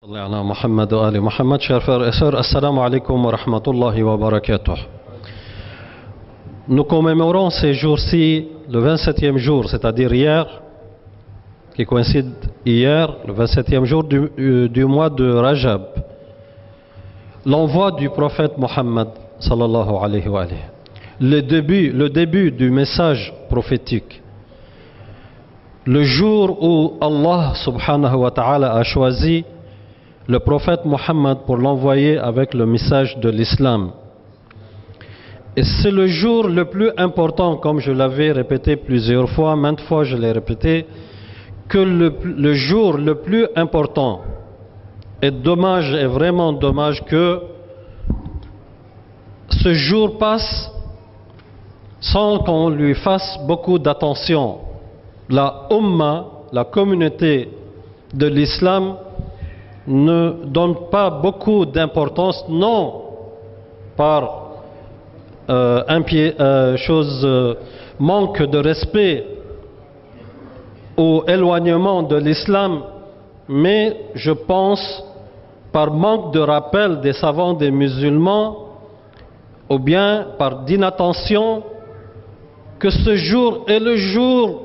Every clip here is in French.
على محمد وآل محمد. Chers frères et sœurs, assalamu alaikum wa rahmatullahi wa barakatuh. Nous commémorons ces jours-ci le 27e jour, c'est-à-dire hier, qui coïncide hier, le 27e jour du mois de Rajab, l'envoi du prophète Mohammed sallallahu alayhi wa alayhi. Le début du message prophétique. Le jour où Allah subhanahu wa ta'ala a choisi le prophète Mohammed pour l'envoyer avec le message de l'islam. Et c'est le jour le plus important, comme je l'avais répété plusieurs fois, maintes fois je l'ai répété, que le jour le plus important. Et dommage, est vraiment dommage que ce jour passe sans qu'on lui fasse beaucoup d'attention. La Ummah, la communauté de l'islam, ne donne pas beaucoup d'importance, non par manque de respect ou éloignement de l'islam, mais je pense par manque de rappel des savants des musulmans ou bien par d'inattention que ce jour est le jour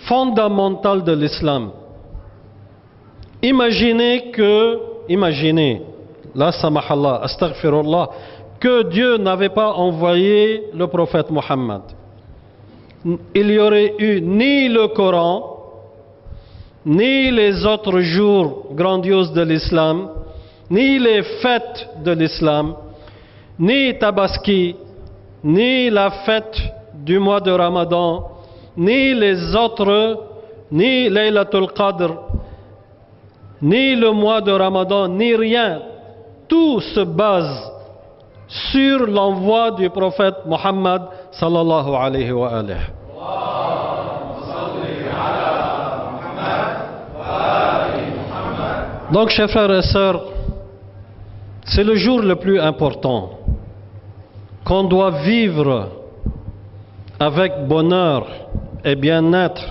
fondamental de l'islam. Imaginez, la samahallah, astaghfirullah, que Dieu n'avait pas envoyé le prophète Mohammed. Il n'y aurait eu ni le Coran, ni les autres jours grandioses de l'islam, ni les fêtes de l'islam, ni Tabaski, ni la fête du mois de Ramadan, ni les autres, ni Laylatul Qadr, ni le mois de Ramadan, ni rien. Tout se base sur l'envoi du prophète Mohammed sallallahu alayhi wa alayhi. Donc, chers frères et sœurs, c'est le jour le plus important qu'on doit vivre avec bonheur et bien-être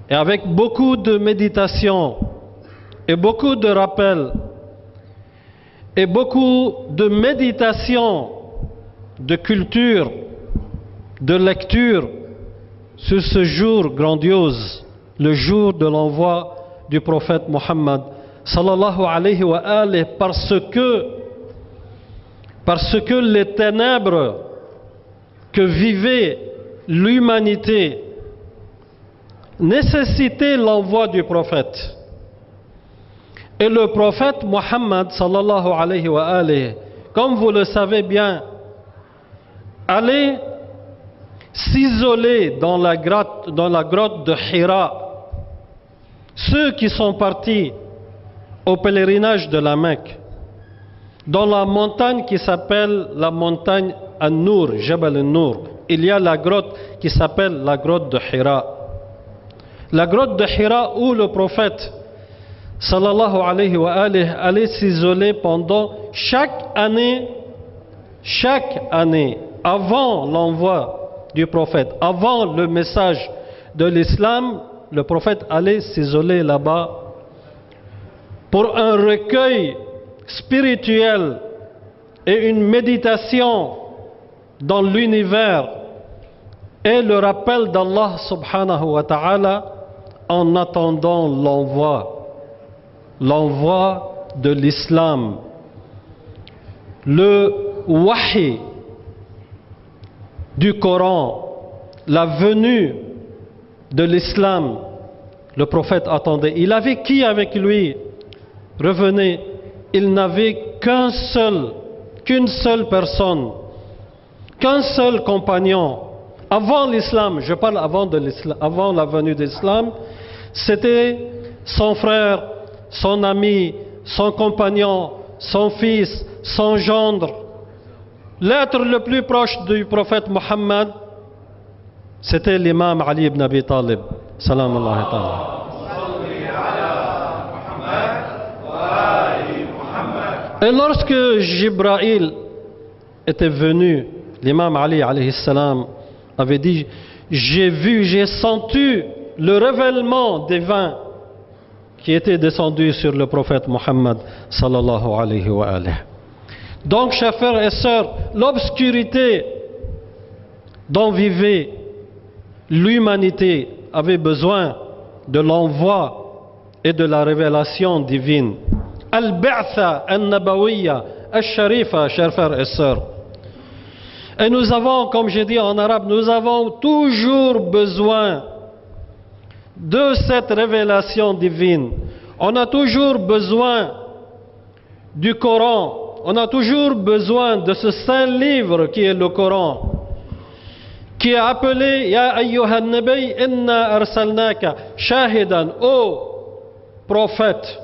et avec beaucoup de méditation et beaucoup de rappels et beaucoup de méditation, de culture, de lecture sur ce jour grandiose, le jour de l'envoi du prophète Mohammed sallallahu alayhi wa alayhi, parce que les ténèbres que vivait l'humanité nécessitaient l'envoi du prophète. Et le prophète Mohammed sallallahu alayhi wa alayhi, comme vous le savez bien, allait s'isoler dans la grotte de Hira. Ceux qui sont partis au pèlerinage de la Mecque, dans la montagne qui s'appelle la montagne An-Nour, Jabal An-Nour, il y a la grotte qui s'appelle la grotte de Hira. La grotte de Hira où le prophète sallallahu alayhi wa alayhi allait s'isoler pendant chaque année, avant l'envoi du prophète, avant le message de l'islam, le prophète allait s'isoler là-bas pour un recueil spirituel et une méditation dans l'univers et le rappel d'Allah subhanahu wa ta'ala en attendant l'envoi de l'islam, le wahi du Coran, la venue de l'islam. Le prophète attendait. Il avait qui avec lui? Revenez, il n'avait qu'une seule personne, qu'un seul compagnon. Avant l'islam, je parle avant la venue de l'islam, c'était son frère, son ami, son compagnon, son fils, son gendre. L'être le plus proche du prophète Mohammed, c'était l'imam Ali ibn Abi Talib. Salam Allah ta'ala. Et lorsque Jibril était venu, l'imam Ali alayhi salam avait dit: j'ai senti le révèlement divin qui était descendu sur le prophète Mohammed sallallahu alayhi wa alayhi. Donc, chers frères et sœurs, l'obscurité dont vivait l'humanité avait besoin de l'envoi et de la révélation divine. Al-Ba'tha al-Nabawiyya al-Sharifa, chers frères et sœurs. Et nous avons, comme j'ai dit en arabe, nous avons toujours besoin de cette révélation divine. On a toujours besoin du Coran. On a toujours besoin de ce saint livre qui est le Coran, qui est appelé Ya ayyuhan nabi inna arsalnaka shahidan, ô prophète,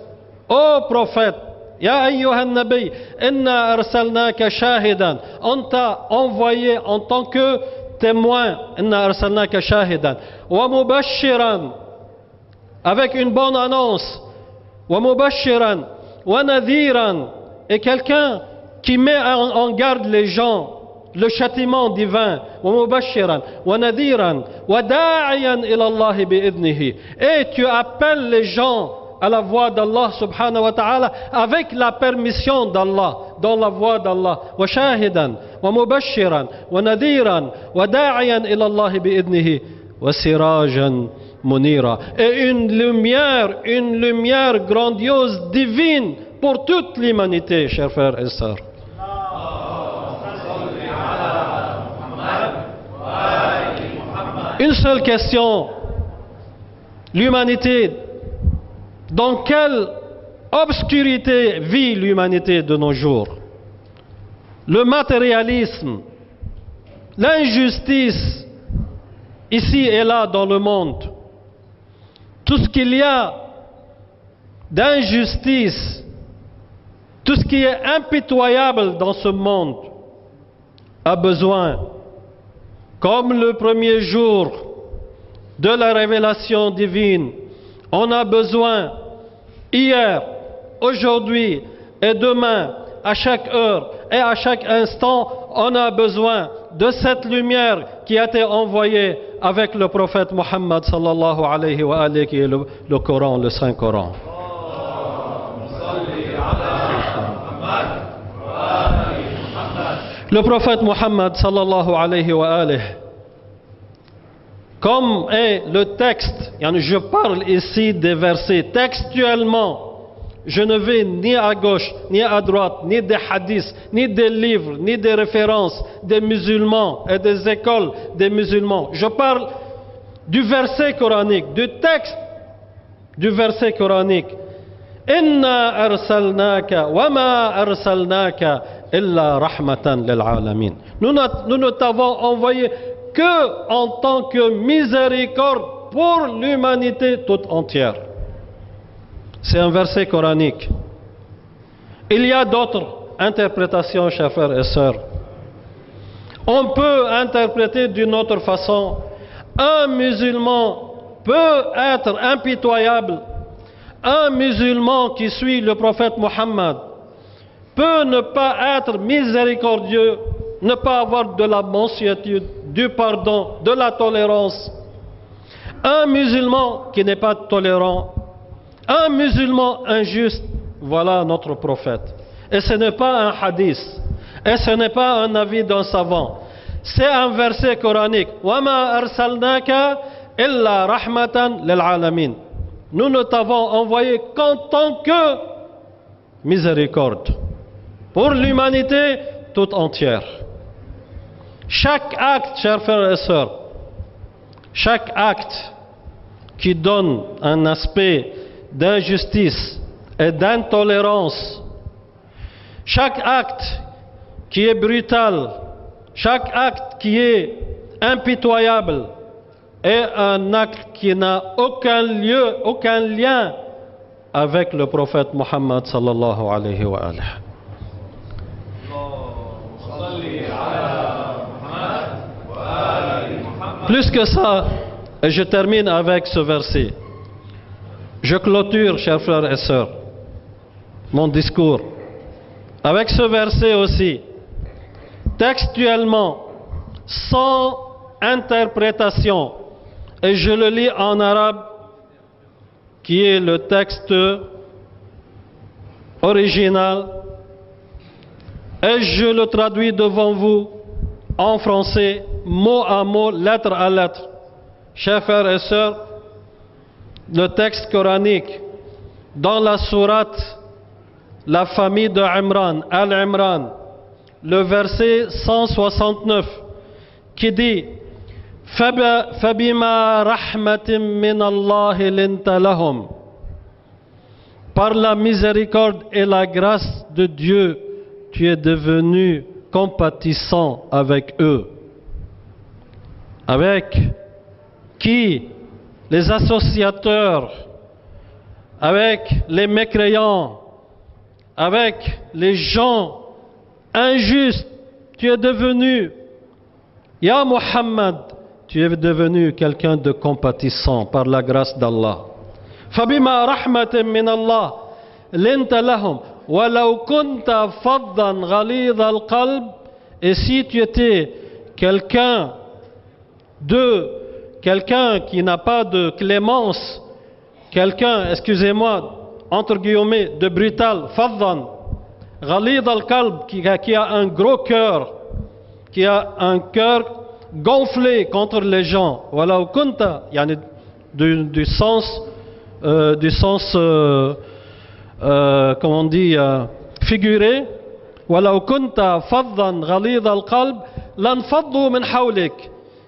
Ya ayyuhan nabi inna arsalnaka shahidan, on t'a envoyé en tant que témoin, inna arsalnaka shahidan wa mubashiran, avec une bonne annonce, wa mubashiran wa nadhiran, et quelqu'un qui met en garde les gens le châtiment divin, wa mubashiran wa nadhiran wa da'iyan ila Allah bi'idnihi, et tu appelles les gens à la voix d'Allah subhanahu wa ta'ala avec la permission d'Allah, dans la voix d'Allah. Wa shahidan wa mubashiran wa nadhiran wa da'iyan ila Allah bi'idnihi wa sirajan munira, et une lumière grandiose, divine pour toute l'humanité, chers frères et sœurs. Une seule question: l'humanité, dans quelle obscurité vit l'humanité de nos jours? Le matérialisme, l'injustice, ici et là dans le monde, tout ce qu'il y a d'injustice, tout ce qui est impitoyable dans ce monde a besoin, comme le premier jour de la révélation divine, on a besoin hier, aujourd'hui et demain, à chaque heure et à chaque instant, on a besoin de cette lumière qui a été envoyée avec le prophète Mohammed sallallahu alayhi wa alayhi, qui est le Coran, le Saint Coran. Le prophète Mohammed sallallahu alayhi wa alayhi, comme est le texte, je parle ici des versets textuellement, je ne vais ni à gauche, ni à droite, ni des hadiths, ni des livres, ni des références des musulmans et des écoles des musulmans. Je parle du verset coranique, du texte du verset coranique. Inna arsalnaka wa ma arsalnaka illa rahmatan lil alamin. Nous ne t'avons envoyé que en tant que miséricorde pour l'humanité toute entière. C'est un verset coranique. Il y a d'autres interprétations, chers frères et sœurs. On peut interpréter d'une autre façon. Un musulman peut être impitoyable. Un musulman qui suit le prophète Mohammed peut ne pas être miséricordieux, ne pas avoir de la mansuétude, du pardon, de la tolérance. Un musulman qui n'est pas tolérant, un musulman injuste, voilà notre prophète. Et ce n'est pas un hadith, et ce n'est pas un avis d'un savant. C'est un verset coranique. Wa ma arsalnaka illa rahmatan lil alamin. Nous ne t'avons envoyé qu'en tant que miséricorde pour l'humanité toute entière. Chaque acte, chers frères et sœurs, chaque acte qui donne un aspect d'injustice et d'intolérance, chaque acte qui est brutal, chaque acte qui est impitoyable est un acte qui n'a aucun lien avec le prophète Mohammed sallallahu alayhi wa alayhi. Plus que ça, et je termine avec ce verset. Je clôture, chers frères et sœurs, mon discours avec ce verset aussi, textuellement, sans interprétation, et je le lis en arabe qui est le texte original, et je le traduis devant vous en français, mot à mot, lettre à lettre. Chers frères et sœurs, le texte coranique dans la sourate La famille de Imran, Al-Imran, le verset 169 qui dit فَبِمَا رَحْمَةٍ مِّنَ اللَّهِ لِنْتَ لَهُمْ. Par la miséricorde et la grâce de Dieu, tu es devenu compatissant avec eux. Avec qui? Les associateurs, avec les mécréants, avec les gens injustes. Tu es devenu, Ya Muhammad, tu es devenu quelqu'un de compatissant par la grâce d'Allah. فَبِمَا رَحْمَةٍ مِّنَ اللَّهِ لِنْتَ لَهُمْ وَلَوْ كُنْتَ فَضًّا غَلِيظَ الْقَلْبِ. Et si tu étais quelqu'un qui n'a pas de clémence, quelqu'un, excusez-moi, entre guillemets, de brutal, faddan, ghalid al-qalb, qui a un gros cœur, qui a un cœur gonflé contre les gens, voilà, ou kunta, yani du sens, comment on dit, figuré, voilà, ou kunta faddan ghalid al-qalb, lanfaddu min hawlik.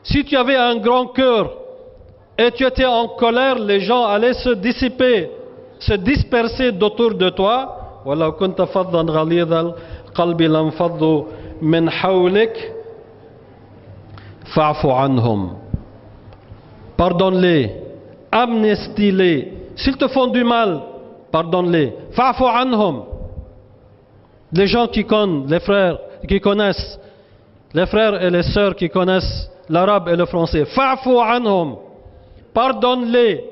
Si tu avais un grand cœur et tu étais en colère, les gens allaient se dissiper, se disperser d'autour de toi. وَلَوْ كُنْتَ فَضًّا غَلِيظَ الْقَلْبِ لَانْفَضُّوا مِنْ حَوْلِكَ فَاعْفُ عَنْهُمْ. Pardonne-les, amnestie-les. S'ils te font du mal, pardonne-les. فَاعْفُ عَنْهُمْ. Les gens qui connaissent, les frères qui connaissent, les frères et les sœurs qui connaissent l'arabe et le français. فَاعْفُ عَنْهُمْ. Pardonne-les,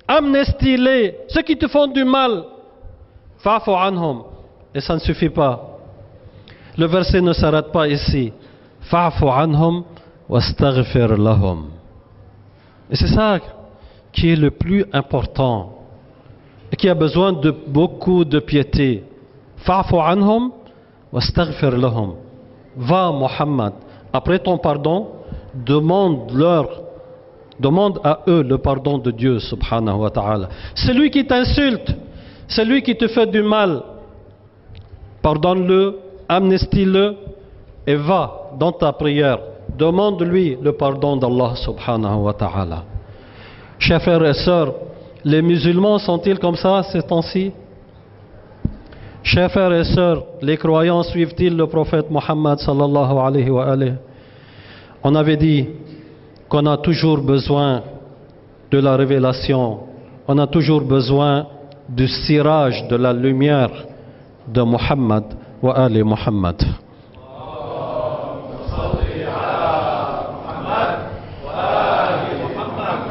amnestie-les, ceux qui te font du mal. Fa'fu anhum. Et ça ne suffit pas. Le verset ne s'arrête pas ici. Fa'fu anhum wastaghfir lahum. Et c'est ça qui est le plus important et qui a besoin de beaucoup de piété. Fa'fu anhum wastaghfir lahum. Va, Muhammad, après ton pardon, demande à eux le pardon de Dieu subhanahu wa ta'ala. Celui qui t'insulte, celui qui te fait du mal, pardonne-le, amnestie-le et va dans ta prière. Demande-lui le pardon d'Allah subhanahu wa ta'ala. Chers frères et sœurs, les musulmans sont-ils comme ça ces temps-ci? Chers frères et sœurs, les croyants suivent-ils le prophète Muhammad sallallahu alayhi wa alayhi? On avait dit qu'on a toujours besoin de la révélation, on a toujours besoin du sirage, de la lumière de Muhammad wa ali Muhammad.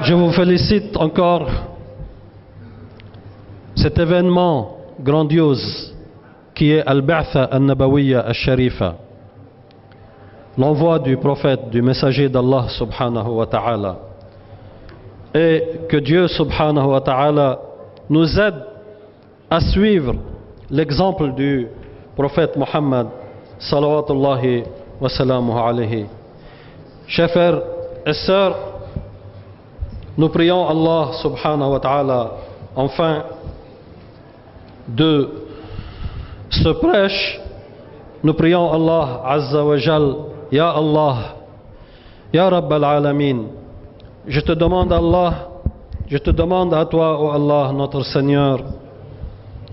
Je vous félicite encore cet événement grandiose qui est Al-Ba'tha Al-Nabawiyya Al-Sharifa, l'envoi du prophète, du messager d'Allah subhanahu wa ta'ala. Et que Dieu subhanahu wa ta'ala nous aide à suivre l'exemple du prophète Muhammad salawatullahi wa salamuhu alayhi. Chers frères et sœurs, nous prions Allah subhanahu wa ta'ala enfin de ce prêche. Nous prions Allah azza wa jal, Ya Allah, Ya Rabb al-Alamin. Je te demande Allah, je te demande à toi, ô Allah, notre Seigneur,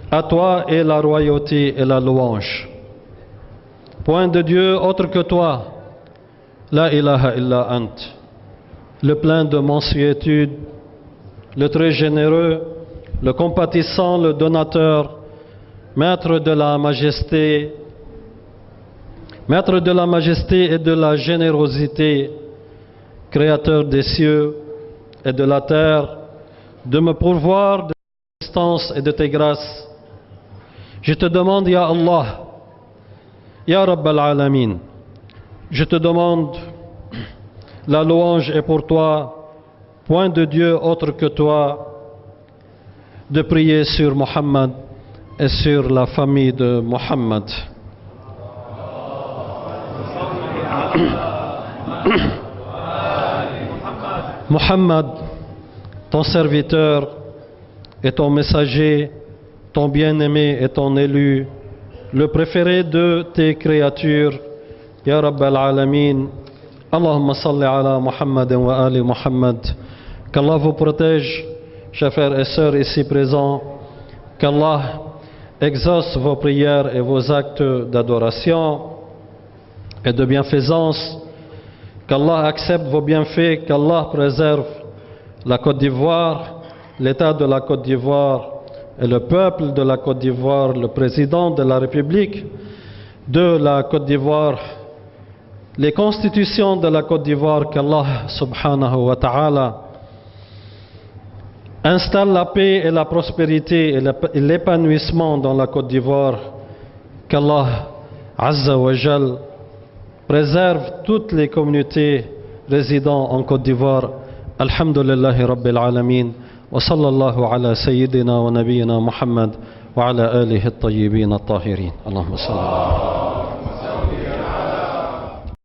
à toi est la royauté et la louange. Point de Dieu autre que toi, la ilaha illa ant, le plein de mansuétude, le très généreux, le compatissant, le donateur, maître de la majesté et de la générosité, créateur des cieux et de la terre, de me pourvoir de tes assistances et de tes grâces. Je te demande, Ya Allah, Ya Rabb al-Alamin, je te demande, la louange est pour toi, point de Dieu autre que toi, de prier sur Mohammed et sur la famille de Mohammed. Mohammed, ton serviteur et ton messager, ton bien-aimé et ton élu, le préféré de tes créatures, Ya Rabb al-Alamin, Allahumma salli ala Muhammad wa ali Muhammad. Qu'Allah vous protège, chers frères et sœurs ici présents, qu'Allah exauce vos prières et vos actes d'adoration et de bienfaisance, qu'Allah accepte vos bienfaits, qu'Allah préserve la Côte d'Ivoire, l'État de la Côte d'Ivoire et le peuple de la Côte d'Ivoire, le président de la République de la Côte d'Ivoire, les constitutions de la Côte d'Ivoire, qu'Allah subhanahu wa ta'ala installe la paix et la prospérité et l'épanouissement dans la Côte d'Ivoire, qu'Allah azza wa jal préserve toutes les communautés résidant en Côte d'Ivoire. Alhamdulillahi Rabbil Alamin. Wa sallallahu ala sayyidina wa nabiyyina Muhammad wa ala alihi at-tayyibin at-tahirin. Allahumma salli.